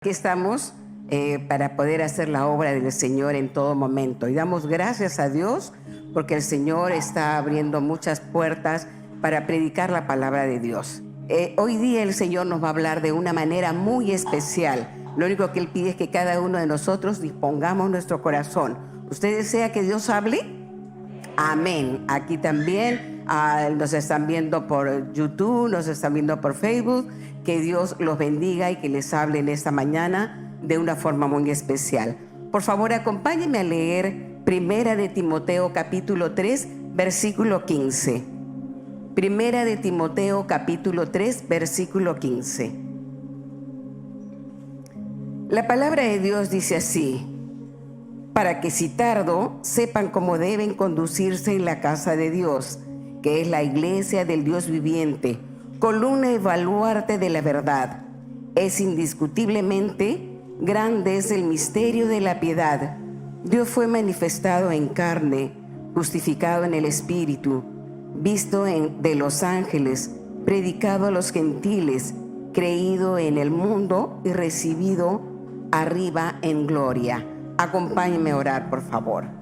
Aquí estamos para poder hacer la obra del Señor en todo momento. Y damos gracias a Dios porque el Señor está abriendo muchas puertas para predicar la palabra de Dios. Hoy día el Señor nos va a hablar de una manera muy especial. Lo único que Él pide es que cada uno de nosotros dispongamos nuestro corazón. ¿Usted desea que Dios hable? Amén. Aquí también nos están viendo por YouTube, nos están viendo por Facebook. Que Dios los bendiga y que les hable en esta mañana de una forma muy especial. Por favor, acompáñenme a leer Primera de Timoteo capítulo 3, versículo 15. Primera de Timoteo capítulo 3, versículo 15. La palabra de Dios dice así: para que si tardo sepan cómo deben conducirse en la casa de Dios, que es la iglesia del Dios viviente, columna y baluarte de la verdad. Es indiscutiblemente grande es el misterio de la piedad. Dios fue manifestado en carne, justificado en el Espíritu, visto de los ángeles, predicado a los gentiles, creído en el mundo y recibido arriba en gloria. Acompáñenme a orar, por favor.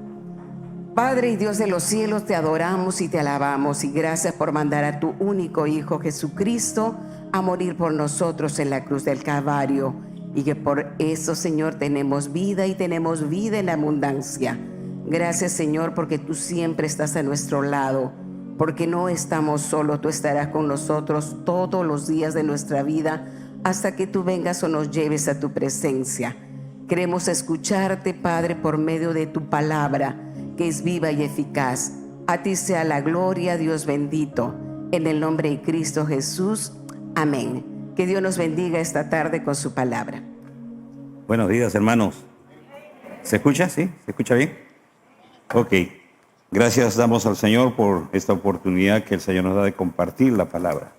Padre y Dios de los cielos, te adoramos y te alabamos, y gracias por mandar a tu único Hijo Jesucristo a morir por nosotros en la cruz del Calvario, y que por eso, Señor, tenemos vida y tenemos vida en abundancia. Gracias, Señor, porque tú siempre estás a nuestro lado, porque no estamos solos, tú estarás con nosotros todos los días de nuestra vida hasta que tú vengas o nos lleves a tu presencia. Queremos escucharte, Padre, por medio de tu palabra, que es viva y eficaz. A ti sea la gloria, Dios bendito, en el nombre de Cristo Jesús. Amén. Que Dios nos bendiga esta tarde con su palabra. Buenos días, hermanos. ¿Se escucha? ¿Sí? ¿Se escucha bien? Ok. Gracias damos al Señor por esta oportunidad que el Señor nos da de compartir la palabra.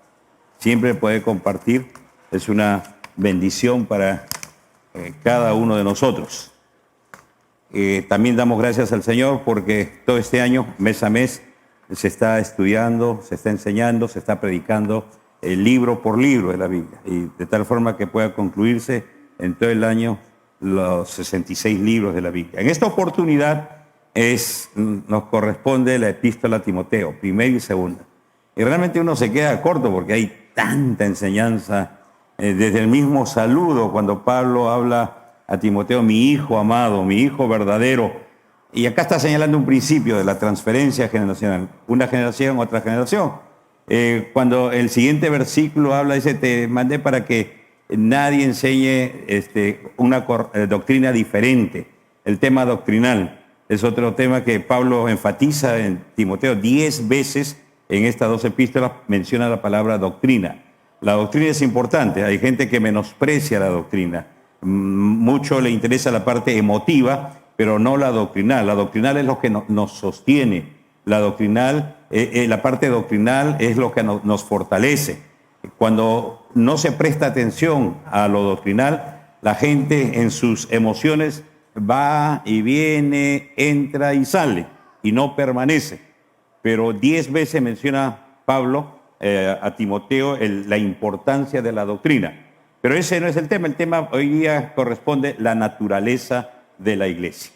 Siempre poder compartir es una bendición para cada uno de nosotros. También damos gracias al Señor porque todo este año, mes a mes, se está estudiando, se está enseñando, se está predicando libro por libro de la Biblia, y de tal forma que pueda concluirse en todo el año los 66 libros de la Biblia. En esta oportunidad nos corresponde la epístola a Timoteo, primera y segunda. Y realmente uno se queda corto porque hay tanta enseñanza, desde el mismo saludo cuando Pablo habla a Timoteo, mi hijo amado, mi hijo verdadero. Y acá está señalando un principio de la transferencia generacional, una generación a otra generación. Cuando el siguiente versículo habla, dice, te mandé para que nadie enseñe una doctrina diferente. El tema doctrinal es otro tema que Pablo enfatiza en Timoteo 10 veces. En estas dos epístolas menciona la palabra doctrina. La doctrina es importante, hay gente que menosprecia la doctrina. Mucho le interesa la parte emotiva, pero no la doctrinal. La doctrinal es lo que nos sostiene. La parte doctrinal es lo que nos fortalece. Cuando no se presta atención a lo doctrinal, la gente en sus emociones va y viene, entra y sale, y no permanece. Pero 10 veces menciona Pablo a Timoteo la importancia de la doctrina. Pero ese no es el tema hoy día corresponde la naturaleza de la iglesia.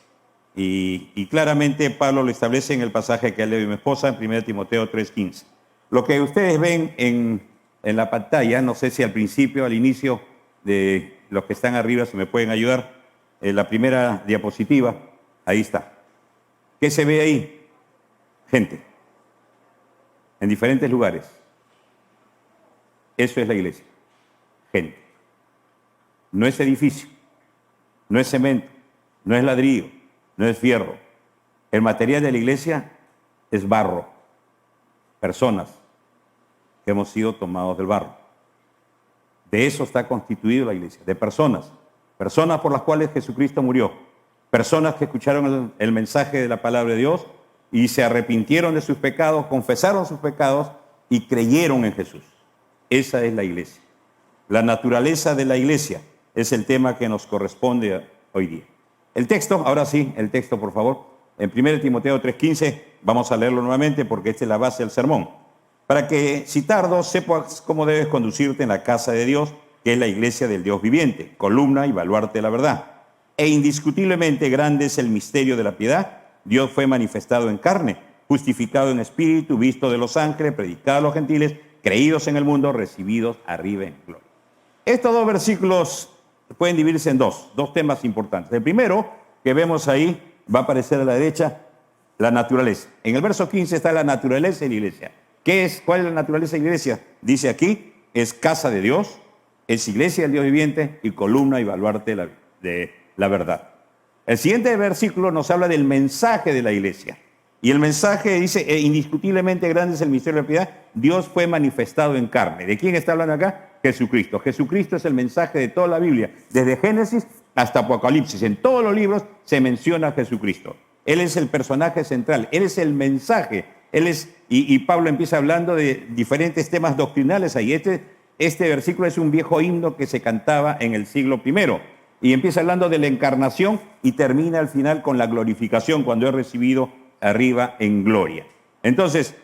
Y claramente Pablo lo establece en el pasaje que leo mi esposa en 1 Timoteo 3:15. Lo que ustedes ven en la pantalla, no sé si al principio, al inicio, de los que están arriba, si me pueden ayudar, la primera diapositiva, ahí está. ¿Qué se ve ahí? Gente, en diferentes lugares. Eso es la iglesia, gente. No es edificio, no es cemento, no es ladrillo, no es fierro. El material de la iglesia es barro, personas que hemos sido tomados del barro. De eso está constituida la iglesia, de personas por las cuales Jesucristo murió, personas que escucharon el mensaje de la palabra de Dios y se arrepintieron de sus pecados, confesaron sus pecados y creyeron en Jesús. Esa es la iglesia. La naturaleza de la iglesia es el tema que nos corresponde hoy día. El texto, ahora sí, el texto, por favor. En 1 Timoteo 3:15, vamos a leerlo nuevamente porque esta es la base del sermón. Para que, si tardo, sepas cómo debes conducirte en la casa de Dios, que es la iglesia del Dios viviente, columna y baluarte de la verdad. E indiscutiblemente grande es el misterio de la piedad. Dios fue manifestado en carne, justificado en espíritu, visto de los ángeles, predicado a los gentiles, creídos en el mundo, recibidos arriba en gloria. Estos dos versículos pueden dividirse en dos temas importantes. El primero que vemos ahí, va a aparecer a la derecha, la naturaleza. En el verso 15 está la naturaleza de la iglesia. ¿Cuál es la naturaleza de la iglesia? Dice aquí, es casa de Dios, es iglesia del Dios viviente y columna y baluarte de la verdad. El siguiente versículo nos habla del mensaje de la iglesia. Y el mensaje dice, indiscutiblemente grande es el misterio de la piedad, Dios fue manifestado en carne. ¿De quién está hablando acá? Jesucristo. Jesucristo es el mensaje de toda la Biblia, desde Génesis hasta Apocalipsis. En todos los libros se menciona a Jesucristo. Él es el personaje central, Él es el mensaje. Y Pablo empieza hablando de diferentes temas doctrinales ahí. Este versículo es un viejo himno que se cantaba en el siglo I. Y empieza hablando de la encarnación y termina al final con la glorificación, cuando es recibido arriba en gloria. Entonces,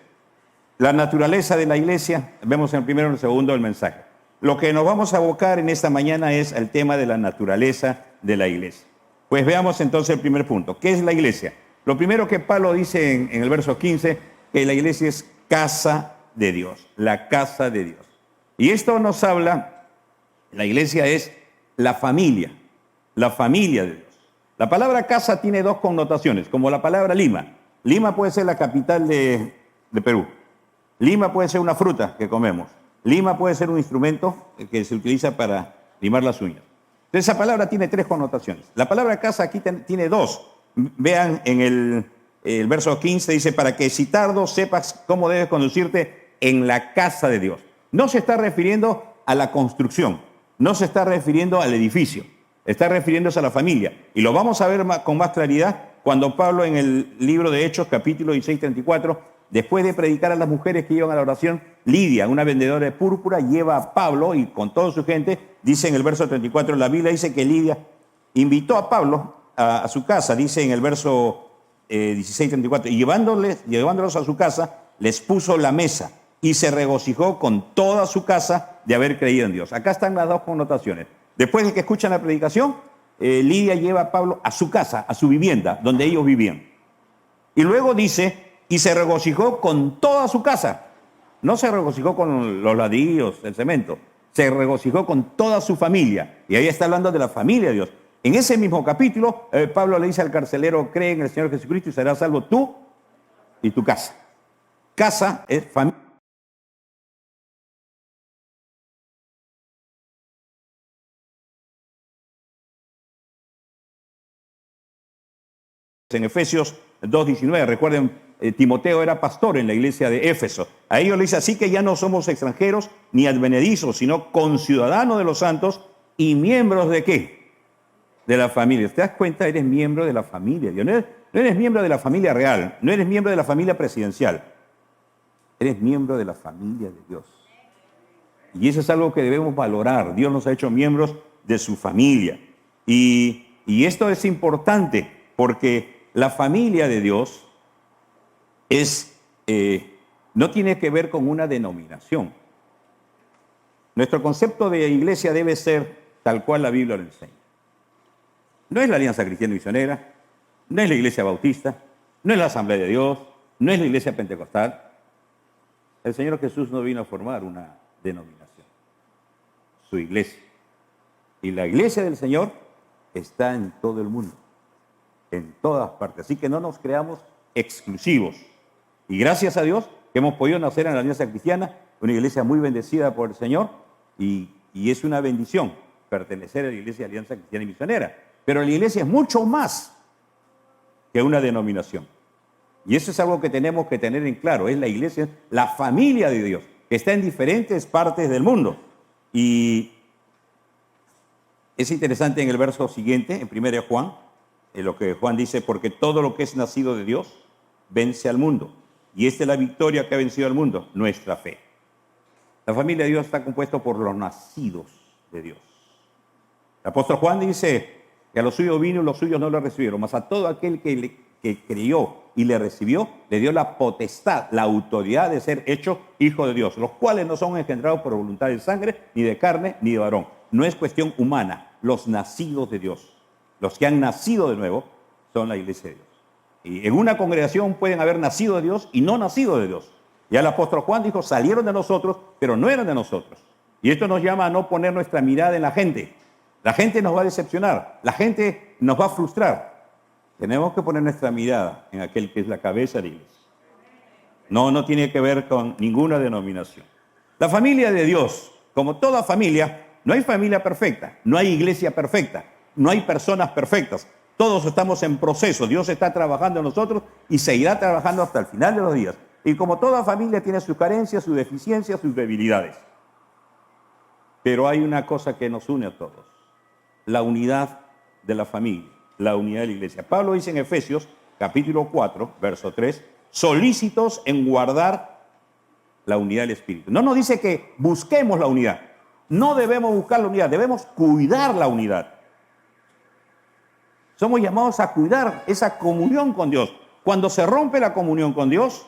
la naturaleza de la iglesia, vemos en el primero y en el segundo el mensaje. Lo que nos vamos a abocar en esta mañana es el tema de la naturaleza de la iglesia. Pues veamos entonces el primer punto. ¿Qué es la iglesia? Lo primero que Pablo dice en el verso 15, que la iglesia es casa de Dios, la casa de Dios. Y esto nos habla, la iglesia es la familia de Dios. La palabra casa tiene dos connotaciones, como la palabra Lima. Lima puede ser la capital de Perú. Lima puede ser una fruta que comemos. Lima puede ser un instrumento que se utiliza para limar las uñas. Entonces esa palabra tiene tres connotaciones. La palabra casa aquí tiene dos. Vean en el verso 15, dice, para que si tardo sepas cómo debes conducirte en la casa de Dios. No se está refiriendo a la construcción, no se está refiriendo al edificio, está refiriéndose a la familia. Y lo vamos a ver con más claridad cuando Pablo en el libro de Hechos, capítulo 16, 34, después de predicar a las mujeres que iban a la oración, Lidia, una vendedora de púrpura, lleva a Pablo y con toda su gente, dice en el verso 34, la Biblia dice que Lidia invitó a Pablo a su casa, dice en el verso 16, 34, y llevándolos a su casa, les puso la mesa y se regocijó con toda su casa de haber creído en Dios. Acá están las dos connotaciones. Después de que escuchan la predicación, Lidia lleva a Pablo a su casa, a su vivienda, donde ellos vivían. Y luego dice, y se regocijó con toda su casa. No se regocijó con los ladrillos, el cemento. Se regocijó con toda su familia. Y ahí está hablando de la familia de Dios. En ese mismo capítulo, Pablo le dice al carcelero, cree en el Señor Jesucristo y serás salvo tú y tu casa. Casa es familia. En Efesios 2:19, recuerden, Timoteo era pastor en la iglesia de Éfeso. A ellos le dice, así que ya no somos extranjeros ni advenedizos, sino conciudadanos de los santos y miembros de ¿qué? De la familia. ¿Te das cuenta? Eres miembro de la familia. No eres miembro de la familia real, no eres miembro de la familia presidencial. Eres miembro de la familia de Dios. Y eso es algo que debemos valorar. Dios nos ha hecho miembros de su familia. Y esto es importante porque la familia de Dios no tiene que ver con una denominación. Nuestro concepto de iglesia debe ser tal cual la Biblia lo enseña. No es la Alianza Cristiana Misionera, no es la Iglesia Bautista, no es la Asamblea de Dios, no es la Iglesia Pentecostal. El Señor Jesús no vino a formar una denominación, su iglesia. Y la iglesia del Señor está en todo el mundo, en todas partes. Así que no nos creamos exclusivos. Y gracias a Dios que hemos podido nacer en la Alianza Cristiana, una iglesia muy bendecida por el Señor, y es una bendición pertenecer a la Iglesia de Alianza Cristiana y Misionera. Pero la iglesia es mucho más que una denominación. Y eso es algo que tenemos que tener en claro. Es la iglesia, la familia de Dios, que está en diferentes partes del mundo. Y es interesante en el verso siguiente, en 1 Juan, en lo que Juan dice, porque todo lo que es nacido de Dios vence al mundo. Y esta es la victoria que ha vencido al mundo, nuestra fe. La familia de Dios está compuesta por los nacidos de Dios. El apóstol Juan dice que a los suyos vino y los suyos no lo recibieron, mas a todo aquel que creyó y le recibió, le dio la potestad, la autoridad de ser hecho hijo de Dios, los cuales no son engendrados por voluntad de sangre, ni de carne, ni de varón, no es cuestión humana. Los nacidos de Dios, los que han nacido de nuevo, son la iglesia de Dios. Y en una congregación pueden haber nacido de Dios y no nacido de Dios. Ya el apóstol Juan dijo, salieron de nosotros, pero no eran de nosotros. Y esto nos llama a no poner nuestra mirada en la gente. La gente nos va a decepcionar, la gente nos va a frustrar. Tenemos que poner nuestra mirada en aquel que es la cabeza de la iglesia. No tiene que ver con ninguna denominación. La familia de Dios, como toda familia, no hay familia perfecta, no hay iglesia perfecta, no hay personas perfectas. Todos estamos en proceso. Dios está trabajando en nosotros y seguirá trabajando hasta el final de los días. Y como toda familia tiene sus carencias, sus deficiencias, sus debilidades. Pero hay una cosa que nos une a todos. La unidad de la familia, la unidad de la iglesia. Pablo dice en Efesios, capítulo 4, verso 3, solícitos en guardar la unidad del Espíritu. No nos dice que busquemos la unidad. No debemos buscar la unidad, debemos cuidar la unidad. Somos llamados a cuidar esa comunión con Dios. Cuando se rompe la comunión con Dios,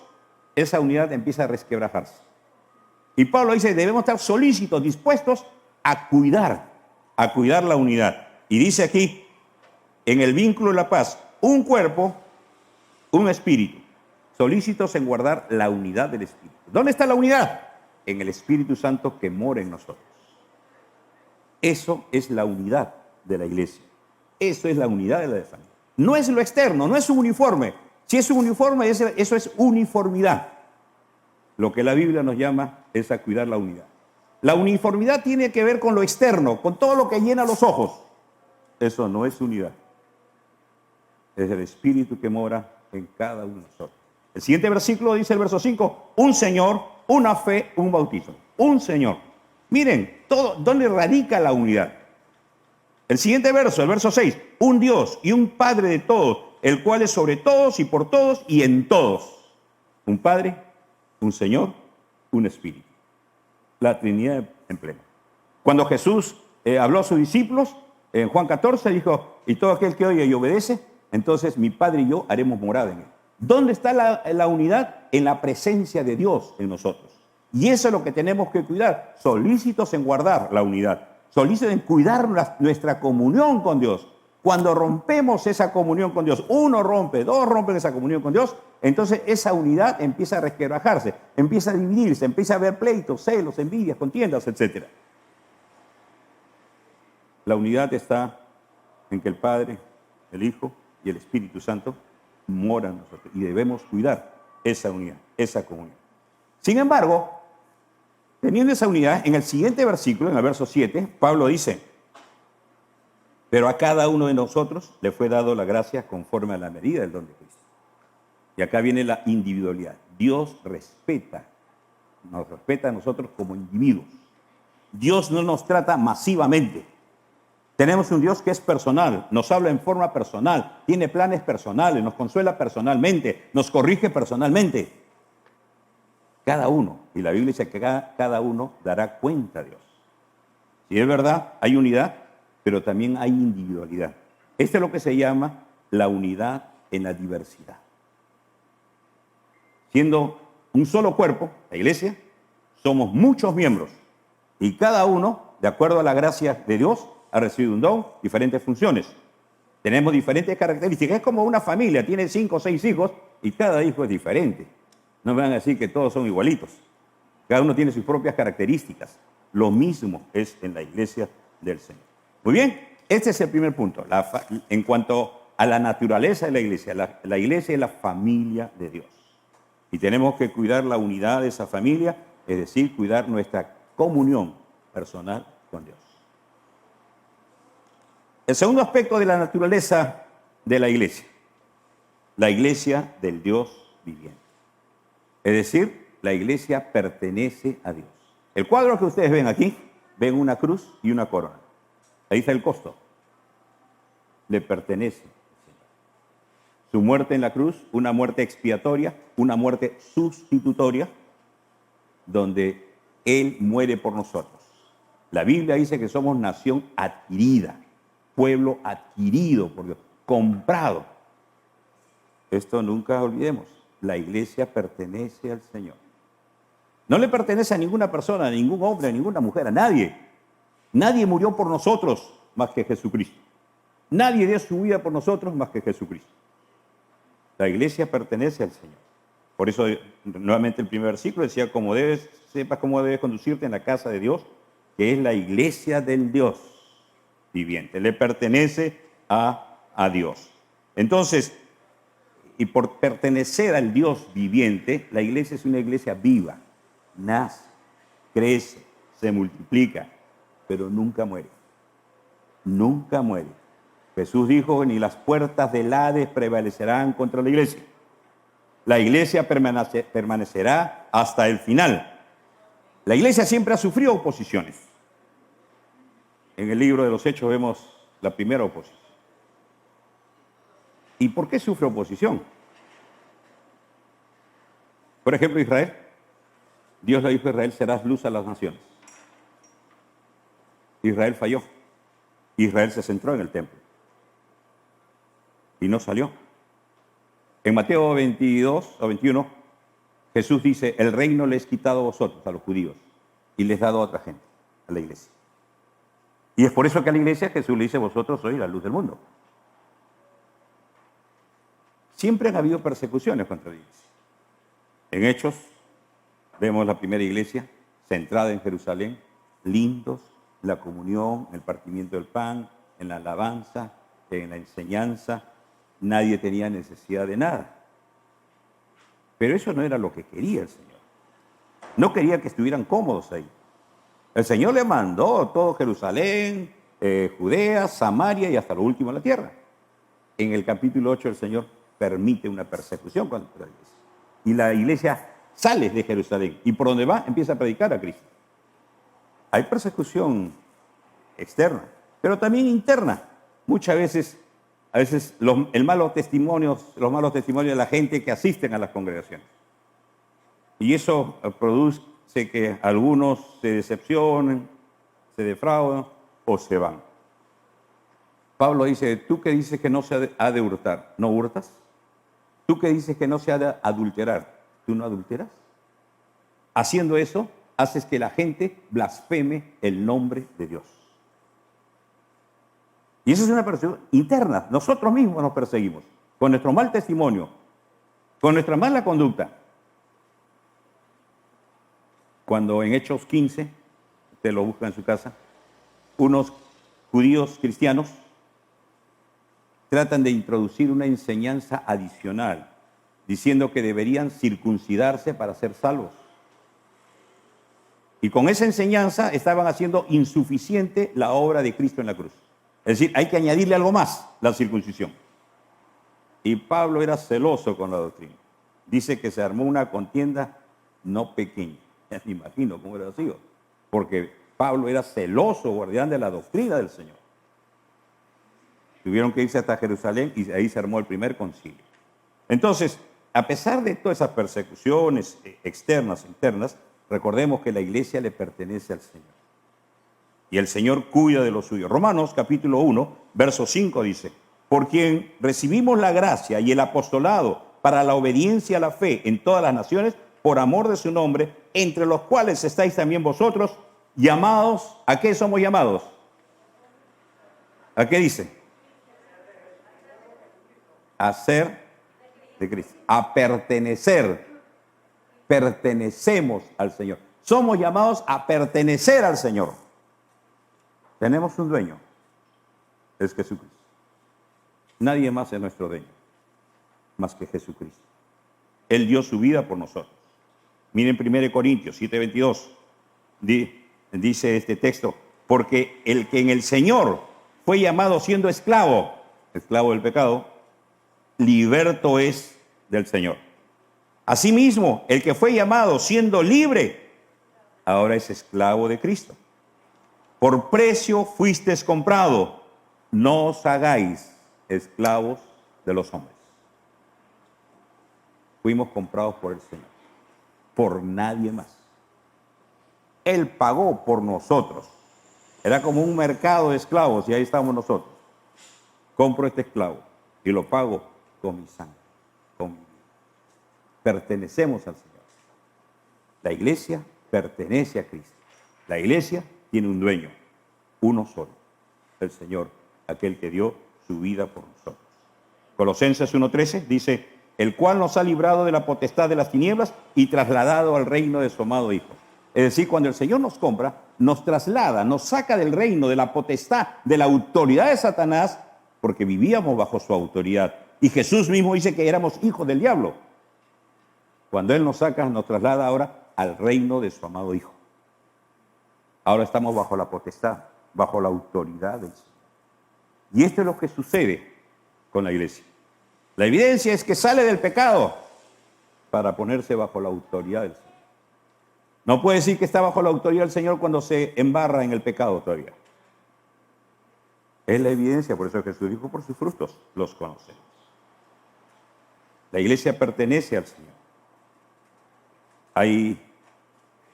esa unidad empieza a resquebrajarse. Y Pablo dice, debemos estar solícitos, dispuestos a cuidar la unidad. Y dice aquí, en el vínculo de la paz, un cuerpo, un espíritu, solícitos en guardar la unidad del Espíritu. ¿Dónde está la unidad? En el Espíritu Santo que mora en nosotros. Eso es la unidad de la iglesia. Eso es la unidad de la familia. No es lo externo, no es un uniforme. Si es un uniforme, eso es uniformidad. Lo que la Biblia nos llama es a cuidar la unidad. La uniformidad tiene que ver con lo externo, con todo lo que llena los ojos. Eso no es unidad. Es el Espíritu que mora en cada uno de nosotros. El siguiente versículo dice el verso 5, un Señor, una fe, un bautismo. Un Señor. Miren, ¿dónde radica la unidad? El siguiente verso, el verso 6, un Dios y un Padre de todos, el cual es sobre todos y por todos y en todos. Un Padre, un Señor, un Espíritu. La Trinidad en pleno. Cuando Jesús habló a sus discípulos, en Juan 14 dijo, y todo aquel que oye y obedece, entonces mi Padre y yo haremos morada en él. ¿Dónde está la unidad? En la presencia de Dios en nosotros. Y eso es lo que tenemos que cuidar, solícitos en guardar la unidad, solícitos en cuidar nuestra comunión con Dios. Cuando rompemos esa comunión con Dios, uno rompe, dos rompen esa comunión con Dios, entonces esa unidad empieza a resquebrajarse, empieza a dividirse, empieza a haber pleitos, celos, envidias, contiendas, etc. La unidad está en que el Padre, el Hijo y el Espíritu Santo moran en nosotros y debemos cuidar esa unidad, esa comunión. Sin embargo, teniendo esa unidad, en el siguiente versículo, en el verso 7, Pablo dice, pero a cada uno de nosotros le fue dado la gracia conforme a la medida del don de Cristo. Y acá viene la individualidad. Dios nos respeta a nosotros como individuos. Dios no nos trata masivamente. Tenemos un Dios que es personal, nos habla en forma personal, tiene planes personales, nos consuela personalmente, nos corrige personalmente. Cada uno, y la Biblia dice que cada uno dará cuenta a Dios. Si es verdad, hay unidad, pero también hay individualidad. Esto es lo que se llama la unidad en la diversidad. Siendo un solo cuerpo, la iglesia, somos muchos miembros y cada uno, de acuerdo a la gracia de Dios, ha recibido un don, diferentes funciones. Tenemos diferentes características. Es como una familia, tiene 5 o 6 hijos y cada hijo es diferente. No me van a decir que todos son igualitos. Cada uno tiene sus propias características. Lo mismo es en la iglesia del Señor. Muy bien, este es el primer punto. En cuanto a la naturaleza de la iglesia es la familia de Dios. Y tenemos que cuidar la unidad de esa familia, es decir, cuidar nuestra comunión personal con Dios. El segundo aspecto de la naturaleza de la iglesia del Dios viviente. Es decir, la iglesia pertenece a Dios. El cuadro que ustedes ven aquí, ven una cruz y una corona. Ahí está el costo. Le pertenece. Su muerte en la cruz, una muerte expiatoria, una muerte sustitutoria, donde Él muere por nosotros. La Biblia dice que somos nación adquirida, pueblo adquirido por Dios, comprado. Esto nunca olvidemos. La iglesia pertenece al Señor. No le pertenece a ninguna persona, a ningún hombre, a ninguna mujer, a nadie. Nadie murió por nosotros más que Jesucristo. Nadie dio su vida por nosotros más que Jesucristo. La iglesia pertenece al Señor. Por eso, nuevamente el primer versículo decía, sepas cómo debes conducirte en la casa de Dios, que es la iglesia del Dios viviente. Le pertenece a Dios. Entonces, y por pertenecer al Dios viviente, la iglesia es una iglesia viva. Nace, crece, se multiplica, pero nunca muere. Nunca muere. Jesús dijo, ni las puertas del Hades prevalecerán contra la iglesia. La iglesia permanecerá hasta el final. La iglesia siempre ha sufrido oposiciones. En el libro de los Hechos vemos la primera oposición. ¿Y por qué sufre oposición? Por ejemplo, Israel. Dios le dijo a Israel, serás luz a las naciones. Israel falló. Israel se centró en el templo. Y no salió. En Mateo 22 o 21, Jesús dice, el reino le es quitado a vosotros, a los judíos, y les dado a otra gente, a la iglesia. Y es por eso que a la iglesia Jesús le dice, vosotros sois la luz del mundo. Siempre han habido persecuciones contra la iglesia. En Hechos vemos la primera iglesia centrada en Jerusalén, lindos, la comunión, el partimiento del pan, en la alabanza, en la enseñanza. Nadie tenía necesidad de nada. Pero eso no era lo que quería el Señor. No quería que estuvieran cómodos ahí. El Señor le mandó todo Jerusalén, Judea, Samaria y hasta lo último la tierra. En el capítulo 8 el Señor permite una persecución contra la iglesia. Y la iglesia sale de Jerusalén y por donde va empieza a predicar a Cristo. Hay persecución externa, pero también interna. Muchas veces, los malos testimonios de la gente que asisten a las congregaciones. Y eso produce que algunos se decepcionen, se defraudan o se van. Pablo dice, tú que dices que no se ha de hurtar, ¿no hurtas? Tú que dices que no se ha de adulterar, ¿tú no adulteras? Haciendo eso, haces que la gente blasfeme el nombre de Dios. Y eso es una persecución interna. Nosotros mismos nos perseguimos con nuestro mal testimonio, con nuestra mala conducta. Cuando en Hechos 15, usted lo busca en su casa, unos judíos cristianos tratan de introducir una enseñanza adicional, diciendo que deberían circuncidarse para ser salvos. Y con esa enseñanza estaban haciendo insuficiente la obra de Cristo en la cruz. Es decir, hay que añadirle algo más, la circuncisión. Y Pablo era celoso con la doctrina. Dice que se armó una contienda no pequeña. Ya me imagino cómo hubiera sido. Porque Pablo era celoso, guardián de la doctrina del Señor. Tuvieron que irse hasta Jerusalén y ahí se armó el primer concilio. Entonces, a pesar de todas esas persecuciones externas e internas, recordemos que la iglesia le pertenece al Señor. Y el Señor cuida de lo suyo. Romanos capítulo 1, verso 5 dice, por quien recibimos la gracia y el apostolado para la obediencia a la fe en todas las naciones, por amor de su nombre, entre los cuales estáis también vosotros, llamados, ¿a qué somos llamados? ¿A qué dice? A ser de Cristo, a pertenecer. Pertenecemos al Señor. Somos llamados a pertenecer al Señor. Tenemos un dueño, es Jesucristo. Nadie más es nuestro dueño, más que Jesucristo. Él dio su vida por nosotros. Miren 1 Corintios 7:22, dice este texto, porque el que en el Señor fue llamado siendo esclavo del pecado, liberto es del Señor. Asimismo, el que fue llamado siendo libre, ahora es esclavo de Cristo. Por precio fuisteis comprado, no os hagáis esclavos de los hombres. Fuimos comprados por el Señor, por nadie más. Él pagó por nosotros. Era como un mercado de esclavos y ahí estamos nosotros. Compro este esclavo y lo pago con mi sangre, con mi vida. Pertenecemos al Señor. La iglesia pertenece a Cristo. La iglesia tiene un dueño. uno solo, el Señor, aquel que dio su vida por nosotros. Colosenses 1:13 dice, el cual nos ha librado de la potestad de las tinieblas y trasladado al reino de su amado Hijo. Es decir, cuando el Señor nos compra, nos traslada, nos saca del reino, de la potestad, de la autoridad de Satanás, porque vivíamos bajo su autoridad. Y Jesús mismo dice que éramos hijos del diablo. Cuando Él nos saca, nos traslada ahora al reino de su amado Hijo. Ahora estamos bajo la potestad, bajo la autoridad del Señor. Y esto es lo que sucede con la iglesia. La evidencia es que sale del pecado para ponerse bajo la autoridad del Señor. No puede decir que está bajo la autoridad del Señor cuando se embarra en el pecado todavía. Es la evidencia, por eso Jesús dijo, por sus frutos los conocemos. La iglesia pertenece al Señor. Hay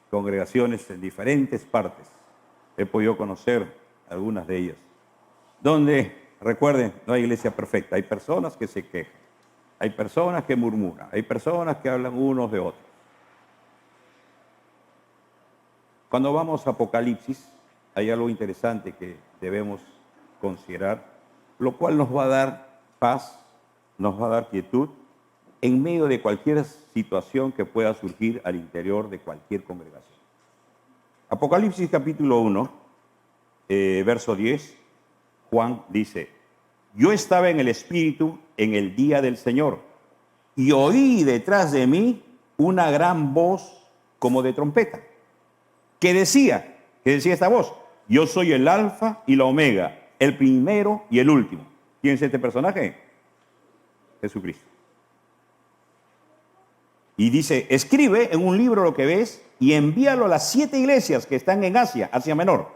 congregaciones en diferentes partes. He podido conocer algunas de ellas. Donde, recuerden, no hay iglesia perfecta. Hay personas que se quejan. Hay personas que murmuran. Hay personas que hablan unos de otros. Cuando vamos a Apocalipsis, hay algo interesante que debemos considerar, lo cual nos va a dar paz, nos va a dar quietud en medio de cualquier situación que pueda surgir al interior de cualquier congregación. Apocalipsis capítulo 1, verso 10, Juan dice, yo estaba en el Espíritu en el día del Señor y oí detrás de mí una gran voz como de trompeta, que decía esta voz, yo soy el Alfa y la Omega, el primero y el último. ¿Quién es este personaje? Jesucristo. Y dice, escribe en un libro lo que ves y envíalo a las 7 iglesias que están en Asia, Asia Menor.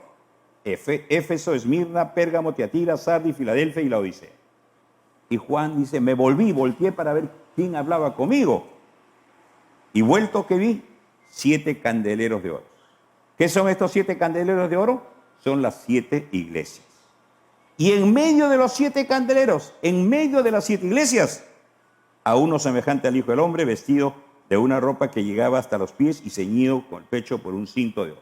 Éfeso, Esmirna, Pérgamo, Tiatira, Sardis, Filadelfia y Laodicea. Y Juan dice, volteé para ver quién hablaba conmigo. Y vuelto que vi 7 candeleros de oro. ¿Qué son estos 7 candeleros de oro? Son las 7 iglesias. Y en medio de los 7 candeleros, en medio de las 7 iglesias, a uno semejante al Hijo del Hombre, vestido de una ropa que llegaba hasta los pies y ceñido con el pecho por un cinto de oro.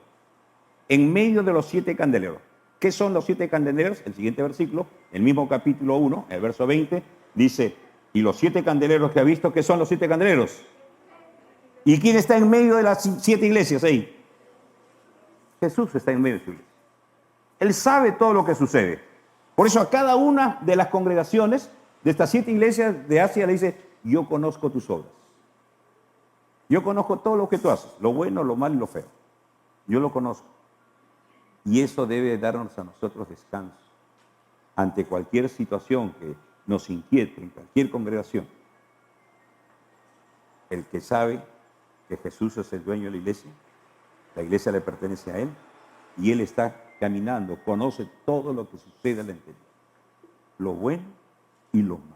En medio de los 7 candeleros. ¿Qué son los 7 candeleros? El siguiente versículo, el mismo capítulo 1, el verso 20, dice, y los 7 candeleros que ha visto, ¿qué son los 7 candeleros? ¿Y quién está en medio de las 7 iglesias ahí? Jesús está en medio de su iglesia. Él sabe todo lo que sucede. Por eso a cada una de las congregaciones de estas 7 iglesias de Asia le dice, yo conozco tus obras. Yo conozco todo lo que tú haces, lo bueno, lo malo y lo feo. Yo lo conozco. Y eso debe darnos a nosotros descanso ante cualquier situación que nos inquiete en cualquier congregación. El que sabe que Jesús es el dueño de la iglesia le pertenece a Él y Él está caminando, conoce todo lo que sucede al interior, lo bueno y lo malo.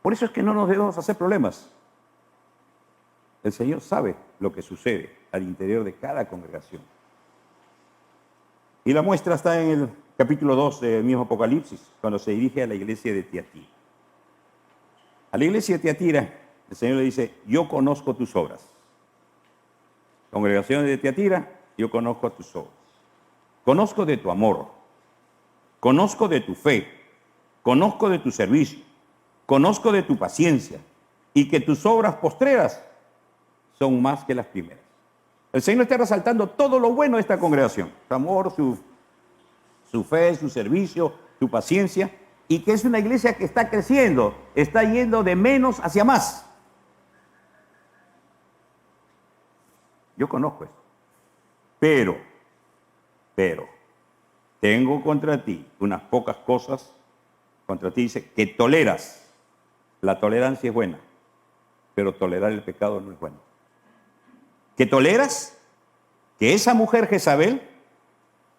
Por eso es que no nos debemos hacer problemas. El Señor sabe lo que sucede al interior de cada congregación. Y la muestra está en el capítulo 2 del mismo Apocalipsis, cuando se dirige a la iglesia de Tiatira. A la iglesia de Tiatira, el Señor le dice, yo conozco tus obras. Congregación de Tiatira, yo conozco tus obras. Conozco de tu amor, conozco de tu fe, conozco de tu servicio, conozco de tu paciencia y que tus obras postreras son más que las primeras. El Señor está resaltando todo lo bueno de esta congregación, su amor, su fe, su servicio, su paciencia, y que es una iglesia que está creciendo, está yendo de menos hacia más. Yo conozco esto. Pero, tengo contra ti unas pocas cosas, contra ti dice, que toleras. La tolerancia es buena, pero tolerar el pecado no es bueno. ¿Que toleras? Que esa mujer Jezabel,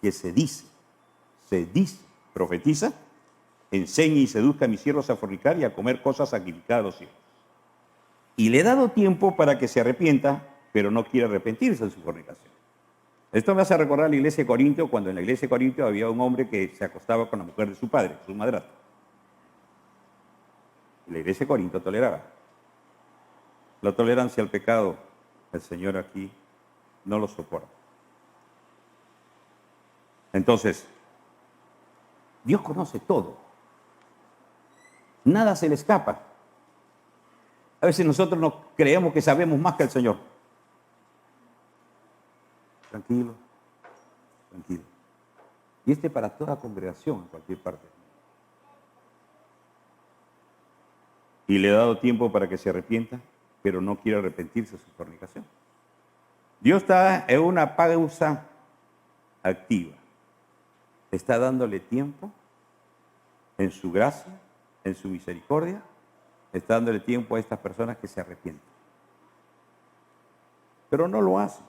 que se dice, profetiza, enseñe y seduzca a mis siervos a fornicar y a comer cosas sacrificadas a los ídolos. Y le he dado tiempo para que se arrepienta, pero no quiere arrepentirse de su fornicación. Esto me hace recordar a la iglesia de Corintio, cuando en la iglesia de Corintio había un hombre que se acostaba con la mujer de su padre, su madrastra. Y la iglesia de Corinto toleraba. La tolerancia al pecado, el Señor aquí no lo soporta. Entonces, Dios conoce todo. Nada se le escapa. A veces nosotros nos creemos que sabemos más que el Señor. Tranquilo, tranquilo. Y para toda congregación en cualquier parte. Y le he dado tiempo para que se arrepienta, pero no quiere arrepentirse de su fornicación. Dios está en una pausa activa. Está dándole tiempo en su gracia, en su misericordia. Está dándole tiempo a estas personas que se arrepienten. Pero no lo hacen.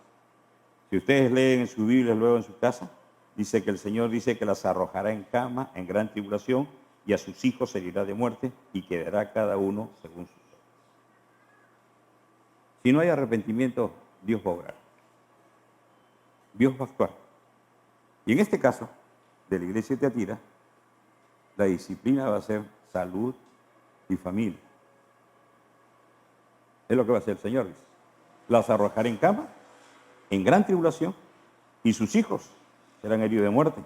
Si ustedes leen en su Biblia luego en su casa, dice que el Señor dice que las arrojará en cama, en gran tribulación, y a sus hijos herirá de muerte, y quedará cada uno según sus obras. Si no hay arrepentimiento, Dios va a obrar. Dios va a actuar. Y en este caso, de la iglesia de Tiatira, la disciplina va a ser salud y familia. Es lo que va a hacer el Señor, dice. Las arrojará en cama, en gran tribulación, y sus hijos serán heridos de muerte,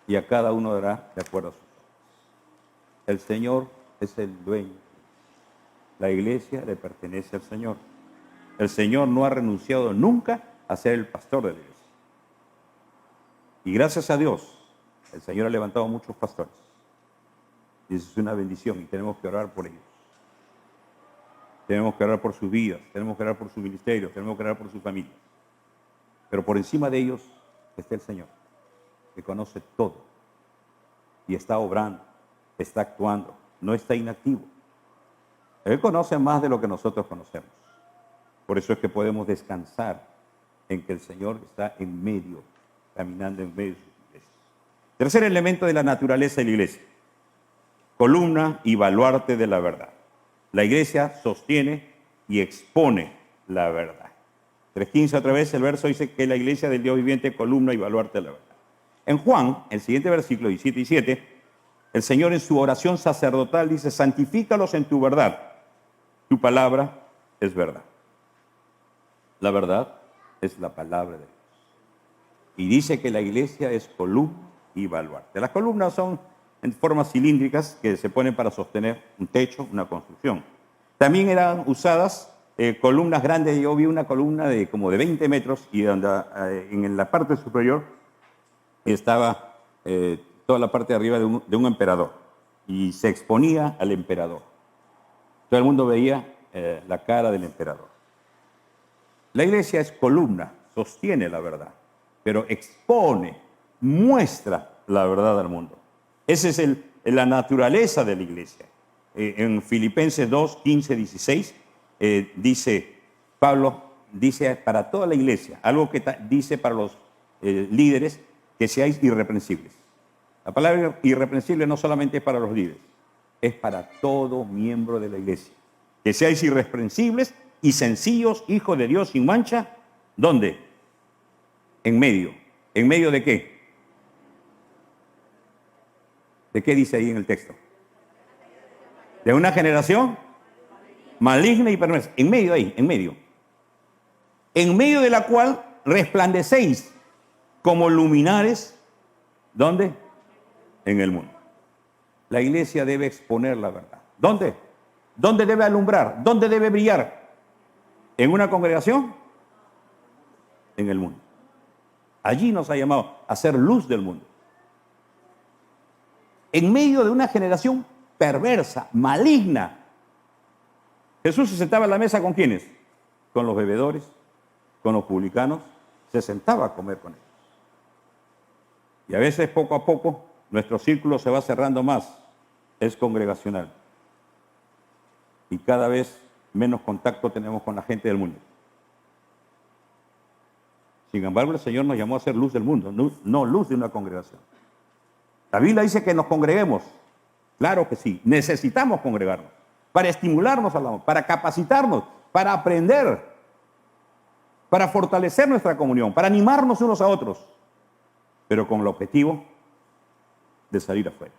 y a cada uno dará de acuerdo a sus obras. El Señor es el dueño. La iglesia le pertenece al Señor. El Señor no ha renunciado nunca a ser el pastor de la iglesia. Y gracias a Dios, el Señor ha levantado muchos pastores. Y eso es una bendición y tenemos que orar por ellos. Tenemos que orar por sus vidas, tenemos que orar por su ministerio, tenemos que orar por su familia. Pero por encima de ellos está el Señor, que conoce todo y está obrando, está actuando, no está inactivo. Él conoce más de lo que nosotros conocemos. Por eso es que podemos descansar en que el Señor está en medio, caminando en medio de su iglesia. Tercer elemento de la naturaleza de la iglesia: columna y baluarte de la verdad. La iglesia sostiene y expone la verdad. 3:15 otra vez el verso dice que la iglesia del Dios viviente, columna y baluarte de la verdad. En Juan, el siguiente versículo 17 y 7, el Señor en su oración sacerdotal dice: santifícalos en tu verdad, tu palabra es verdad. La verdad es la palabra de Dios. Y dice que la iglesia es columna y baluarte. Las columnas son en formas cilíndricas que se ponen para sostener un techo, una construcción. También eran usadas columnas grandes. Yo vi una columna de como de 20 metros y donde, en la parte superior estaba toda la parte de arriba de un emperador y se exponía al emperador. Todo el mundo veía la cara del emperador. La iglesia es columna, sostiene la verdad, pero expone, muestra la verdad al mundo. Esa es la naturaleza de la iglesia. En Filipenses 2, 15, 16, dice Pablo, dice para toda la iglesia, algo que dice para los líderes, que seáis irreprensibles. La palabra irreprensible no solamente es para los líderes, es para todo miembro de la iglesia. Que seáis irreprensibles y sencillos, hijos de Dios sin mancha. ¿Dónde? En medio. ¿En medio de qué? ¿De qué dice ahí en el texto? De una generación maligna y perversa. En medio ahí, en medio. En medio de la cual resplandecéis como luminares. ¿Dónde? En el mundo. La iglesia debe exponer la verdad. ¿Dónde? ¿Dónde debe alumbrar? ¿Dónde debe brillar? ¿En una congregación? En el mundo. Allí nos ha llamado a ser luz del mundo. En medio de una generación perversa, maligna. Jesús se sentaba a la mesa ¿con quiénes? Con los bebedores, con los publicanos. Se sentaba a comer con ellos. Y a veces poco a poco nuestro círculo se va cerrando más. Es congregacional. Y cada vez menos contacto tenemos con la gente del mundo. Sin embargo, el Señor nos llamó a ser luz del mundo, no luz de una congregación. La Biblia dice que nos congreguemos. Claro que sí, necesitamos congregarnos para estimularnos al amor, para capacitarnos, para aprender, para fortalecer nuestra comunión, para animarnos unos a otros, pero con el objetivo de salir afuera.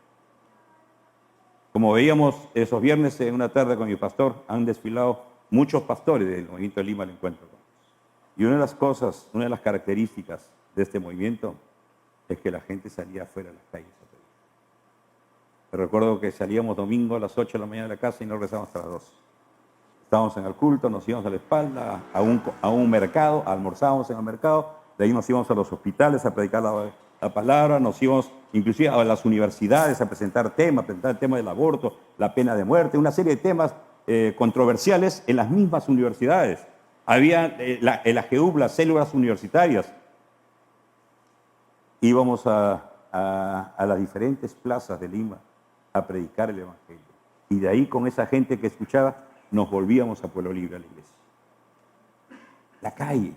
Como veíamos esos viernes en una tarde con mi pastor, han desfilado muchos pastores del Movimiento de Lima al encuentro. Y una de las cosas, una de las características de este movimiento es que la gente salía afuera a las calles a pedir. Te recuerdo que salíamos domingo a las 8 de la mañana de la casa y no regresábamos hasta las 2. Estábamos en el culto, nos íbamos a la espalda, a un mercado, almorzábamos en el mercado, de ahí nos íbamos a los hospitales a predicar la palabra, nos íbamos inclusive a las universidades a presentar el tema del aborto, la pena de muerte, una serie de temas controversiales en las mismas universidades. Había el AGEUB, las células universitarias. Íbamos a las diferentes plazas de Lima a predicar el Evangelio. Y de ahí, con esa gente que escuchaba, nos volvíamos a Pueblo Libre, a la iglesia. La calle.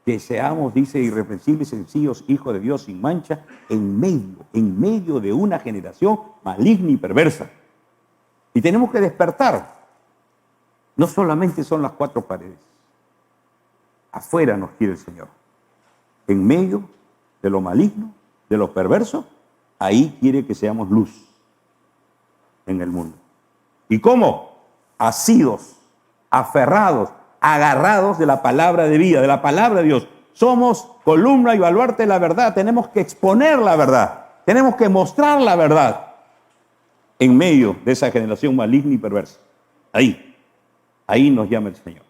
Que seamos, dice, irreprensibles, sencillos, hijos de Dios sin mancha, en medio de una generación maligna y perversa. Y tenemos que despertar. No solamente son las cuatro paredes. Afuera nos quiere el Señor. En medio de lo maligno, de lo perverso, ahí quiere que seamos luz en el mundo. ¿Y cómo? Asidos, aferrados, agarrados de la palabra de vida, de la palabra de Dios. Somos columna y baluarte de la verdad. Tenemos que exponer la verdad. Tenemos que mostrar la verdad en medio de esa generación maligna y perversa. Ahí nos llama el Señor.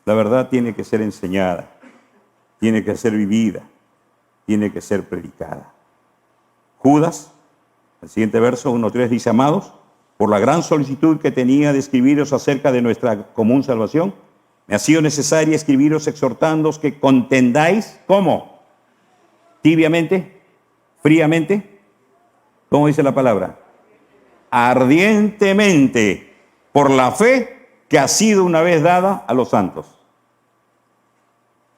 La verdad tiene que ser enseñada, tiene que ser vivida, tiene que ser predicada. Judas, el siguiente verso, 1:3, dice: amados, por la gran solicitud que tenía de escribiros acerca de nuestra común salvación, me ha sido necesario escribiros exhortándoos que contendáis, ¿cómo? Tibiamente, fríamente, ¿cómo dice la palabra? Ardientemente, por la fe que ha sido una vez dada a los santos.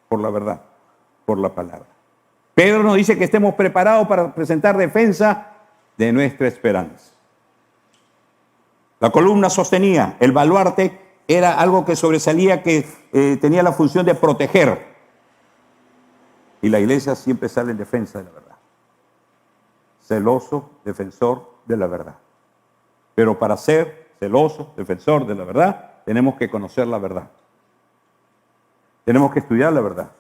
Por la verdad, por la palabra. Pedro nos dice que estemos preparados para presentar defensa de nuestra esperanza. La columna sostenía, el baluarte era algo que sobresalía, que tenía la función de proteger. Y la iglesia siempre sale en defensa de la verdad. Celoso, defensor de la verdad. Pero para ser celoso, defensor de la verdad, tenemos que conocer la verdad. Tenemos que estudiar la verdad.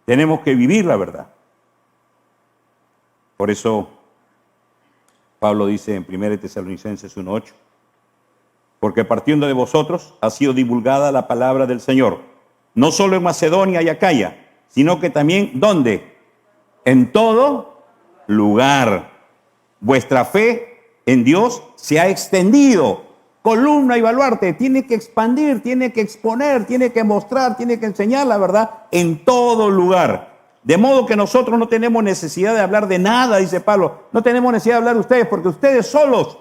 Tenemos que vivir la verdad. Por eso Pablo dice en 1 Tesalonicenses 1:8, porque partiendo de vosotros ha sido divulgada la palabra del Señor, no solo en Macedonia y Acaya, sino que también, ¿dónde? En todo lugar. Vuestra fe en Dios se ha extendido. Columna y baluarte tiene que expandir, tiene que exponer, tiene que mostrar, tiene que enseñar la verdad en todo lugar. De modo que nosotros no tenemos necesidad de hablar de nada, dice Pablo. No tenemos necesidad de hablar de ustedes porque ustedes solos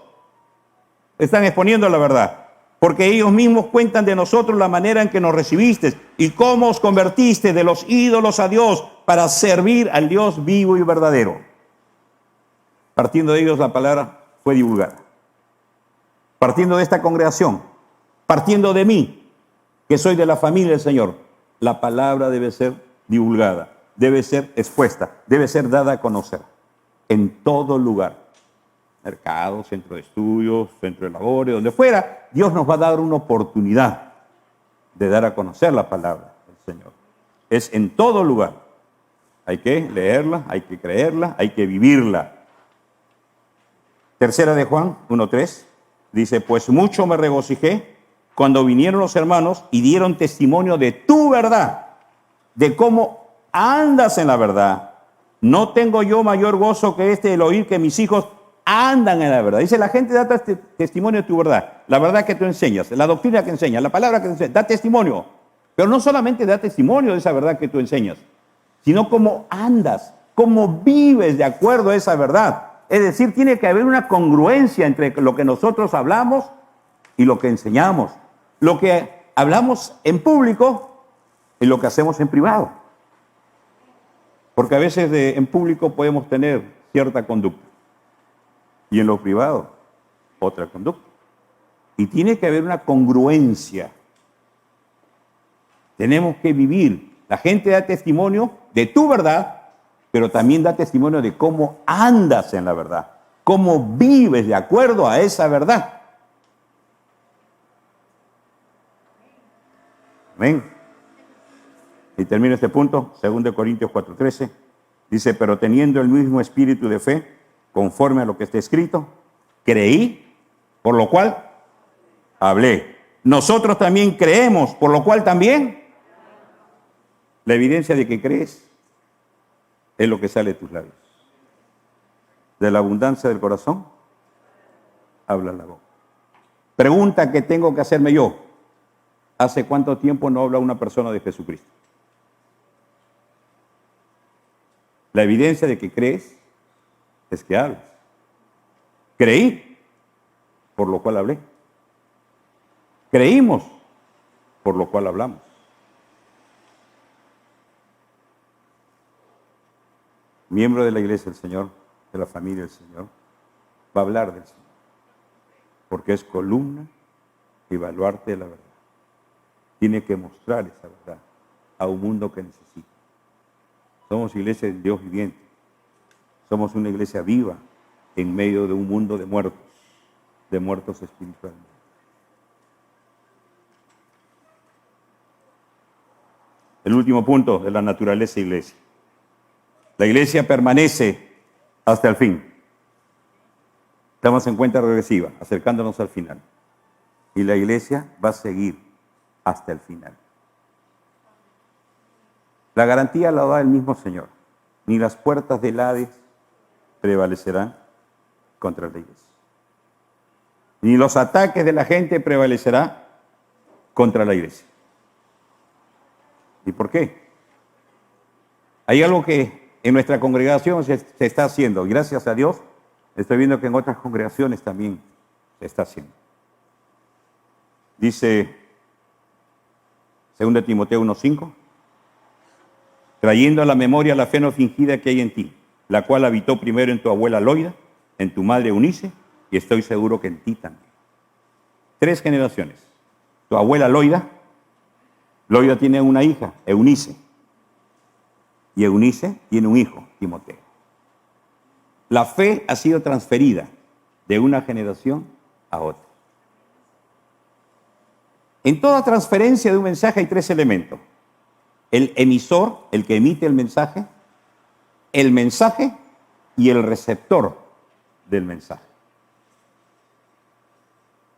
están exponiendo la verdad. Porque ellos mismos cuentan de nosotros la manera en que nos recibiste y cómo os convertiste de los ídolos a Dios para servir al Dios vivo y verdadero. Partiendo de ellos la palabra fue divulgada. Partiendo de esta congregación, partiendo de mí, que soy de la familia del Señor, la palabra debe ser divulgada, debe ser expuesta, debe ser dada a conocer en todo lugar. Mercado, centro de estudios, centro de labores, donde fuera, Dios nos va a dar una oportunidad de dar a conocer la palabra del Señor. Es en todo lugar. Hay que leerla, hay que creerla, hay que vivirla. Tercera de Juan 1:3. Dice, pues mucho me regocijé cuando vinieron los hermanos y dieron testimonio de tu verdad, de cómo andas en la verdad. No tengo yo mayor gozo que este, el oír que mis hijos andan en la verdad. Dice, la gente da testimonio de tu verdad, la verdad que tú enseñas, la doctrina que enseñas, la palabra que enseñas, da testimonio. Pero no solamente da testimonio de esa verdad que tú enseñas, sino cómo andas, cómo vives de acuerdo a esa verdad. Es decir, tiene que haber una congruencia entre lo que nosotros hablamos y lo que enseñamos. Lo que hablamos en público y lo que hacemos en privado. Porque a veces en público podemos tener cierta conducta y en lo privado otra conducta. Y tiene que haber una congruencia. Tenemos que vivir. La gente da testimonio de tu verdad, pero también da testimonio de cómo andas en la verdad, cómo vives de acuerdo a esa verdad. Amén. y termino este punto, 2 Corintios 4:13, dice, pero teniendo el mismo espíritu de fe, conforme a lo que está escrito, creí, por lo cual hablé. Nosotros también creemos, por lo cual también. La evidencia de que crees es lo que sale de tus labios. De la abundancia del corazón, habla la boca. Pregunta que tengo que hacerme yo. ¿Hace cuánto tiempo no habla una persona de Jesucristo? La evidencia de que crees es que hablas. Creí, por lo cual hablé. Creímos, por lo cual hablamos. Miembro de la iglesia del Señor, de la familia del Señor, va a hablar del Señor, porque es columna y baluarte de la verdad. Tiene que mostrar esa verdad a un mundo que necesita. Somos iglesia del Dios viviente. Somos una iglesia viva en medio de un mundo de muertos espiritualmente. El último punto de la naturaleza iglesia. La iglesia permanece hasta el fin. Estamos en cuenta regresiva, acercándonos al final. Y la iglesia va a seguir hasta el final. La garantía la da el mismo Señor. Ni las puertas del Hades prevalecerán contra la iglesia. Ni los ataques de la gente prevalecerán contra la iglesia. ¿Y por qué? Hay algo que en nuestra congregación se está haciendo. Y gracias a Dios, estoy viendo que en otras congregaciones también se está haciendo. Dice 2 Timoteo 1:5, trayendo a la memoria la fe no fingida que hay en ti, la cual habitó primero en tu abuela Loida, en tu madre Eunice, y estoy seguro que en ti también. 3 generaciones. Tu abuela Loida tiene una hija, Eunice, y Eunice tiene un hijo, Timoteo. La fe ha sido transferida de una generación a otra. En toda transferencia de un mensaje hay 3 elementos. El emisor, el que emite el mensaje y el receptor del mensaje.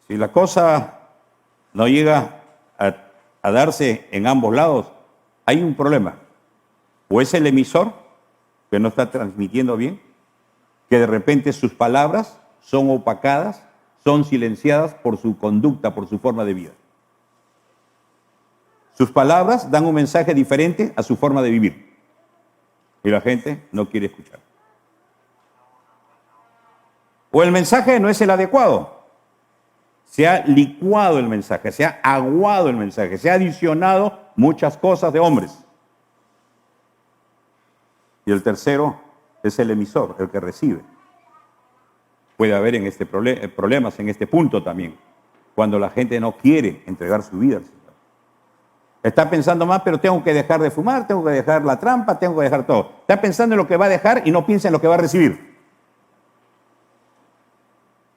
Si la cosa no llega a darse en ambos lados, hay un problema. O es el emisor que no está transmitiendo bien, que de repente sus palabras son opacadas, son silenciadas por su conducta, por su forma de vida. Sus palabras dan un mensaje diferente a su forma de vivir. Y la gente no quiere escuchar. O el mensaje no es el adecuado. Se ha licuado el mensaje, se ha aguado el mensaje, se ha adicionado muchas cosas de hombres. Y el tercero es el emisor, el que recibe. Puede haber problemas en este punto también, cuando la gente no quiere entregar su vida al Señor. Está pensando más, pero tengo que dejar de fumar, tengo que dejar la trampa, tengo que dejar todo. Está pensando en lo que va a dejar y no piensa en lo que va a recibir.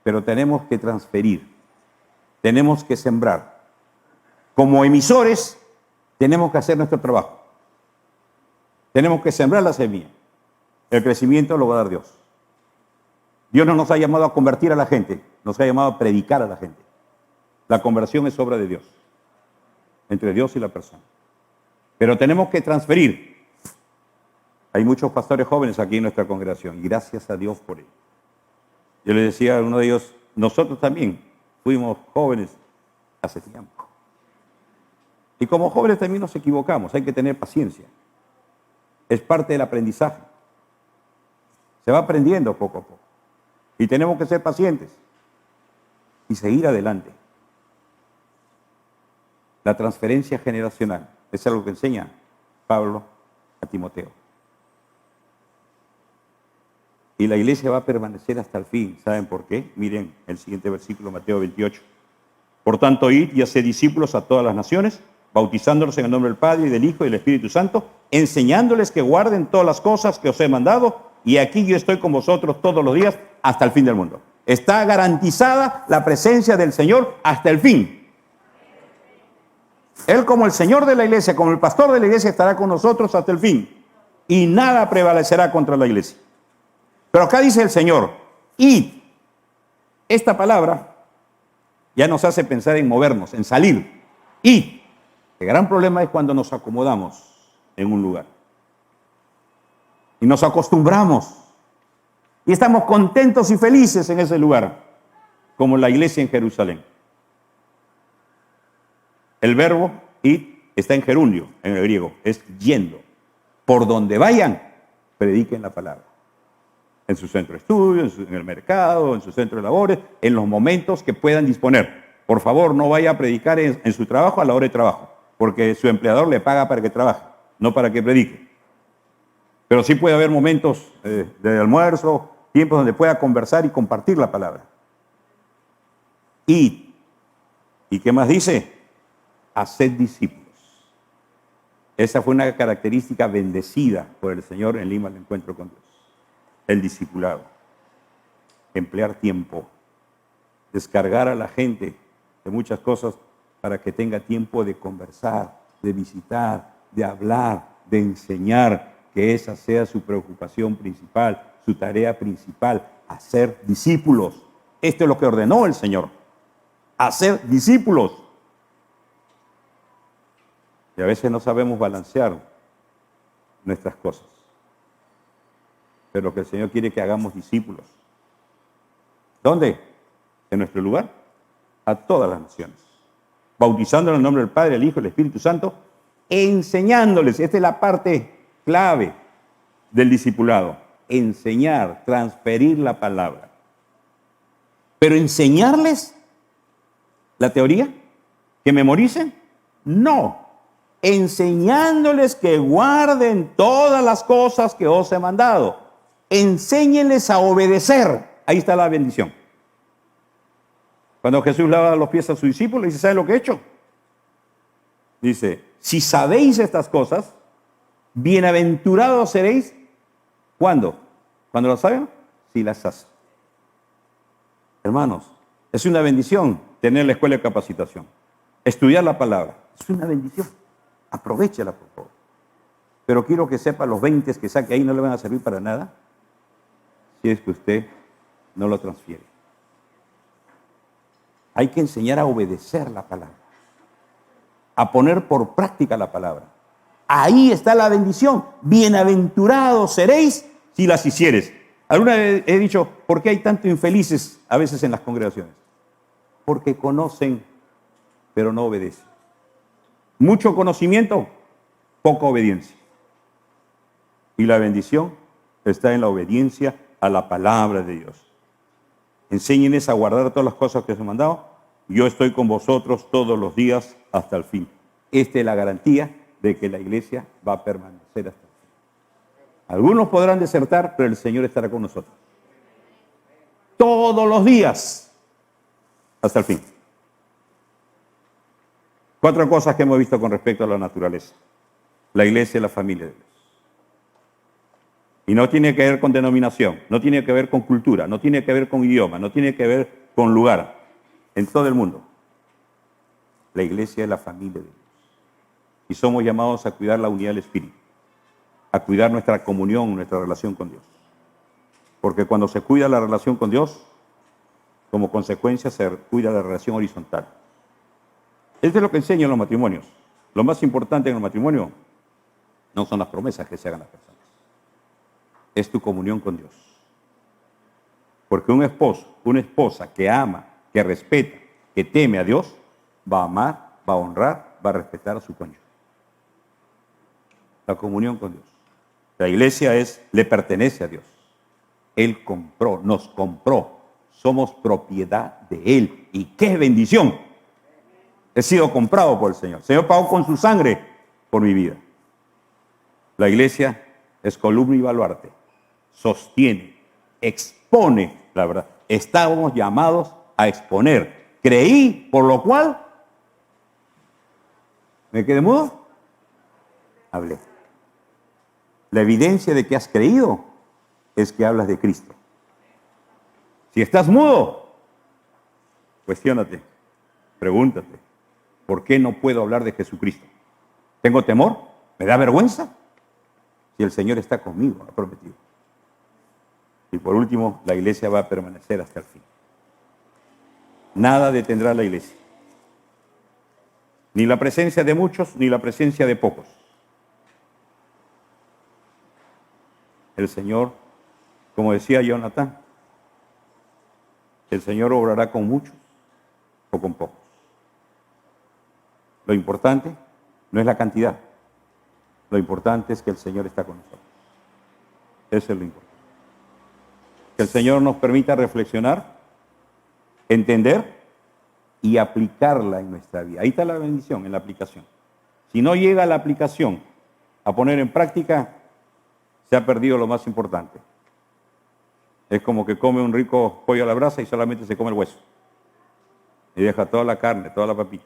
Pero tenemos que transferir, tenemos que sembrar. Como emisores, tenemos que hacer nuestro trabajo. Tenemos que sembrar la semilla. El crecimiento lo va a dar Dios. Dios no nos ha llamado a convertir a la gente, nos ha llamado a predicar a la gente. La conversión es obra de Dios, entre Dios y la persona. Pero tenemos que transferir. Hay muchos pastores jóvenes aquí en nuestra congregación y gracias a Dios por ello. Yo le decía a uno de ellos, nosotros también fuimos jóvenes hace tiempo. Y como jóvenes también nos equivocamos, hay que tener paciencia. Es parte del aprendizaje. Se va aprendiendo poco a poco. Y tenemos que ser pacientes y seguir adelante. La transferencia generacional es algo que enseña Pablo a Timoteo. Y la iglesia va a permanecer hasta el fin. ¿Saben por qué? Miren el siguiente versículo, Mateo 28. Por tanto, id y haced discípulos a todas las naciones, bautizándolos en el nombre del Padre y del Hijo y del Espíritu Santo, enseñándoles que guarden todas las cosas que os he mandado, y aquí yo estoy con vosotros todos los días hasta el fin del mundo. Está garantizada la presencia del Señor hasta el fin. Él como el Señor de la iglesia, como el pastor de la iglesia, estará con nosotros hasta el fin. Y nada prevalecerá contra la iglesia. Pero acá dice el Señor, id. Esta palabra ya nos hace pensar en movernos, en salir. Id. El gran problema es cuando nos acomodamos en un lugar. Y nos acostumbramos. Y estamos contentos y felices en ese lugar, como la iglesia en Jerusalén. El verbo id está en gerundio, en el griego, es yendo. Por donde vayan, prediquen la palabra. En su centro de estudio, en el mercado, en su centro de labores, en los momentos que puedan disponer. Por favor, no vaya a predicar en su trabajo a la hora de trabajo, porque su empleador le paga para que trabaje, no para que predique. Pero sí puede haber momentos de almuerzo, tiempos donde pueda conversar y compartir la palabra. Id. ¿Y qué más dice? Haced discípulos. Esa fue una característica bendecida por el Señor en Lima al encuentro con Dios. El discipulado. Emplear tiempo. Descargar a la gente de muchas cosas para que tenga tiempo de conversar, de visitar, de hablar, de enseñar, que esa sea su preocupación principal, su tarea principal, hacer discípulos. Esto es lo que ordenó el Señor. Hacer discípulos. Y a veces no sabemos balancear nuestras cosas. Pero que el Señor quiere que hagamos discípulos. ¿Dónde? En nuestro lugar. A todas las naciones. Bautizando en el nombre del Padre, el Hijo y el Espíritu Santo. Enseñándoles. Esta es la parte clave del discipulado. Enseñar, transferir la palabra. Pero enseñarles la teoría, que memoricen, no. Enseñándoles que guarden todas las cosas que os he mandado. Enséñenles a obedecer. Ahí está la bendición. Cuando Jesús lava los pies a sus discípulos, dice, ¿saben lo que he hecho? Dice, si sabéis estas cosas, bienaventurados seréis. ¿Cuándo? ¿Cuándo lo saben? Si las hacen. Hermanos, es una bendición tener la escuela de capacitación. Estudiar la palabra. Es una bendición. Aprovechala, por favor. Pero quiero que sepa, los 20 que saque ahí no le van a servir para nada si es que usted no lo transfiere. Hay que enseñar a obedecer la palabra, a poner por práctica la palabra. Ahí está la bendición. Bienaventurados seréis si las hicieres. Alguna vez he dicho, ¿por qué hay tanto infelices a veces en las congregaciones? Porque conocen, pero no obedecen. Mucho conocimiento, poca obediencia. Y la bendición está en la obediencia a la palabra de Dios. Enséñenles a guardar todas las cosas que os he mandado. Yo estoy con vosotros todos los días hasta el fin. Esta es la garantía de que la iglesia va a permanecer hasta el fin. Algunos podrán desertar, pero el Señor estará con nosotros. Todos los días hasta el fin. 4 cosas que hemos visto con respecto a la naturaleza. La iglesia y la familia de Dios. Y no tiene que ver con denominación, no tiene que ver con cultura, no tiene que ver con idioma, no tiene que ver con lugar. En todo el mundo, la iglesia es la familia de Dios. Y somos llamados a cuidar la unidad del Espíritu, a cuidar nuestra comunión, nuestra relación con Dios. Porque cuando se cuida la relación con Dios, como consecuencia se cuida la relación horizontal. Esto es lo que enseñan los matrimonios. Lo más importante en el matrimonio no son las promesas que se hagan las personas. Es tu comunión con Dios. Porque un esposo, una esposa que ama, que respeta, que teme a Dios, va a amar, va a honrar, va a respetar a su cónyuge. La comunión con Dios. La iglesia le pertenece a Dios. Él compró, nos compró. Somos propiedad de Él. ¡Y qué bendición! He sido comprado por el Señor. El Señor pagó con su sangre por mi vida. La iglesia es columna y baluarte. Sostiene, expone la verdad. Estábamos llamados a exponer. Creí, por lo cual, ¿me quedé mudo? Hablé. La evidencia de que has creído es que hablas de Cristo. Si estás mudo, cuestiónate, pregúntate, ¿Por qué no puedo hablar de Jesucristo? ¿Tengo temor? ¿Me da vergüenza? Si el Señor está conmigo, ha prometido. Y por último, la iglesia va a permanecer hasta el fin. Nada detendrá a la iglesia. Ni la presencia de muchos, ni la presencia de pocos. El Señor, como decía Jonathan, el Señor obrará con muchos o con pocos. Lo importante no es la cantidad. Lo importante es que el Señor está con nosotros. Eso es lo importante. Que el Señor nos permita reflexionar, entender y aplicarla en nuestra vida. Ahí está la bendición, en la aplicación. Si no llega la aplicación a poner en práctica, se ha perdido lo más importante. Es como que come un rico pollo a la brasa y solamente se come el hueso. Y deja toda la carne, toda la papita.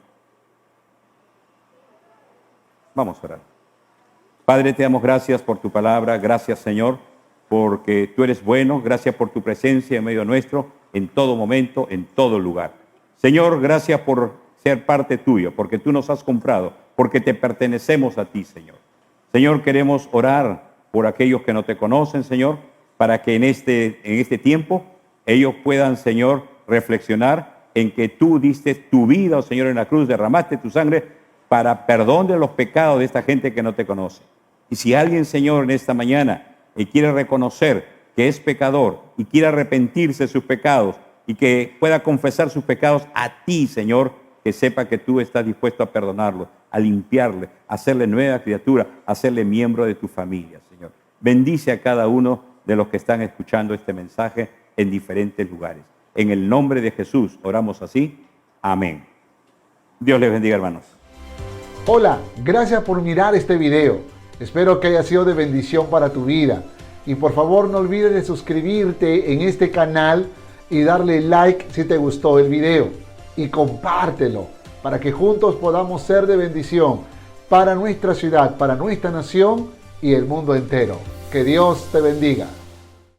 Vamos a orar. Padre, te damos gracias por tu palabra. Gracias, Señor, porque tú eres bueno. Gracias por tu presencia en medio nuestro, en todo momento, en todo lugar. Señor, gracias por ser parte tuya, porque tú nos has comprado, porque te pertenecemos a ti, Señor. Señor, queremos orar por aquellos que no te conocen, Señor, para que en este tiempo ellos puedan, Señor, reflexionar en que tú diste tu vida, oh Señor, en la cruz, derramaste tu sangre para perdón de los pecados de esta gente que no te conoce. Y si alguien, Señor, en esta mañana quiere reconocer que es pecador y quiere arrepentirse de sus pecados y que pueda confesar sus pecados a ti, Señor, que sepa que tú estás dispuesto a perdonarlo, a limpiarle, a hacerle nueva criatura, a hacerle miembro de tu familia, Señor. Bendice a cada uno de los que están escuchando este mensaje en diferentes lugares. En el nombre de Jesús oramos así. Amén. Dios les bendiga, hermanos. Hola, gracias por mirar este video. Espero que haya sido de bendición para tu vida. Y por favor no olvides de suscribirte en este canal y darle like si te gustó el video. Y compártelo para que juntos podamos ser de bendición para nuestra ciudad, para nuestra nación y el mundo entero. Que Dios te bendiga.